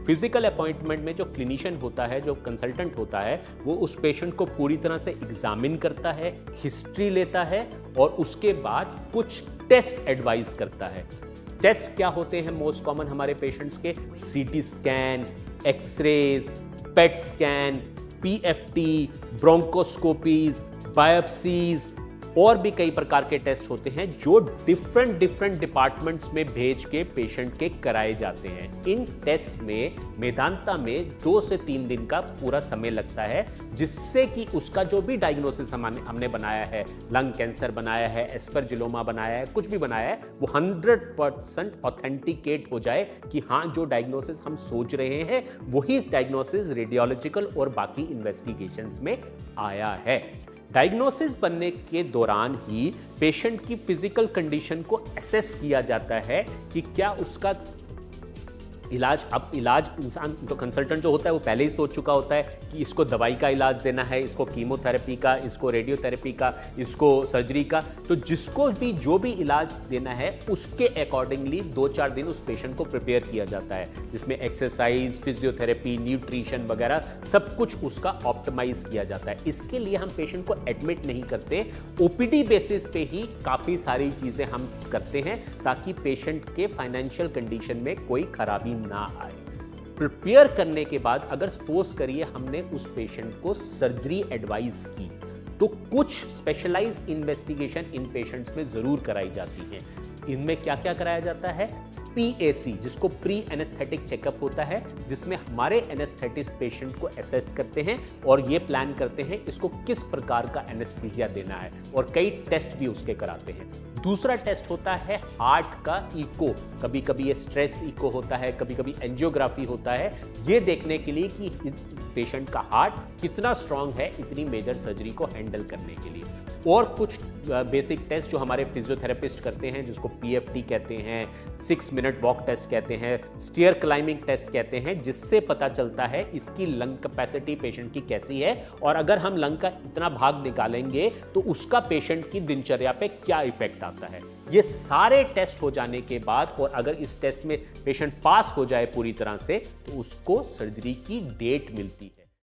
Physical appointment में जो clinician होता है, जो कंसल्टेंट होता है, वो उस पेशेंट को पूरी तरह से एग्जामिन करता है, हिस्ट्री लेता है और उसके बाद कुछ टेस्ट एडवाइस करता है। टेस्ट क्या होते हैं मोस्ट कॉमन हमारे पेशेंट्स के? CT scan, x-rays, PET scan, PFT, bronchoscopies, biopsies और भी कई प्रकार के टेस्ट होते हैं जो डिफरेंट डिपार्टमेंट्स में भेज के पेशेंट के कराए जाते हैं। इन टेस्ट में मेदांता में 2 से 3 दिन का पूरा समय लगता है, जिससे कि उसका जो भी डायग्नोसिस हमने बनाया है, लंग कैंसर बनाया है, एस्परजिलोमा बनाया है, कुछ भी बनाया है, वो 100% ऑथेंटिकेट हो जाए कि हाँ, जो डायग्नोसिस हम सोच रहे हैं वही डायग्नोसिस रेडियोलॉजिकल और बाकी इन्वेस्टिगेशंस में आया है। डायग्नोसिस बनने के दौरान ही पेशेंट की फिजिकल कंडीशन को एसेस किया जाता है कि क्या उसका इलाज, अब इलाज इंसान जो कंसल्टेंट जो होता है वो पहले ही सोच चुका होता है कि इसको दवाई का इलाज देना है, इसको कीमोथेरेपी का, इसको रेडियोथेरेपी का, इसको सर्जरी का। तो जिसको भी जो भी इलाज देना है उसके अकॉर्डिंगली 2-4 दिन उस पेशेंट को प्रिपेयर किया जाता है, जिसमें एक्सरसाइज, फिजियोथेरेपी, न्यूट्रिशन वगैरह सब कुछ उसका ऑप्टिमाइज किया जाता है। इसके लिए हम पेशेंट को एडमिट नहीं करते, ओपीडी बेसिस पे ही काफ़ी सारी चीज़ें हम करते हैं ताकि पेशेंट के फाइनेंशियल कंडीशन में कोई खराबी ना आए। प्रिपेयर करने के बाद अगर सपोज करिए हमने उस पेशेंट को सर्जरी एडवाइस की, तो कुछ स्पेशलाइज्ड इन्वेस्टिगेशन इन पेशेंट्स में जरूर कराई जाती हैं। इनमें क्या क्या कराया जाता है? PAC, जिसको प्री एनेस्थेटिक चेकअप होता है, जिसमें हमारे एनेस्थेटिस्ट पेशेंट को असेस करते हैं और ये प्लान करते हैं इसको किस प्रकार का एनेस्थीसिया देना है, और कई टेस्ट भी उसके कराते हैं। दूसरा टेस्ट होता है हार्ट का इको, कभी कभी ये स्ट्रेस इको होता है, कभी कभी एंजियोग्राफी होता है, ये देखने के लिए कि पेशेंट का हार्ट कितना स्ट्रांग है इतनी मेजर सर्जरी को हैंडल करने के लिए। और कुछ बेसिक टेस्ट जो हमारे फिजियोथेरेपिस्ट करते हैं, जिसको PFT कहते हैं, 6 मिनट वॉक टेस्ट कहते हैं, स्टेयर क्लाइंबिंग टेस्ट कहते हैं, जिससे पता चलता है इसकी लंग कैपेसिटी पेशेंट की कैसी है, और अगर हम लंग का इतना भाग निकालेंगे तो उसका पेशेंट की दिनचर्या पे क्या इफेक्ट आता है। ये सारे टेस्ट हो जाने के बाद, और अगर इस टेस्ट में पेशेंट पास हो जाए पूरी तरह से, तो उसको सर्जरी की डेट मिलती है।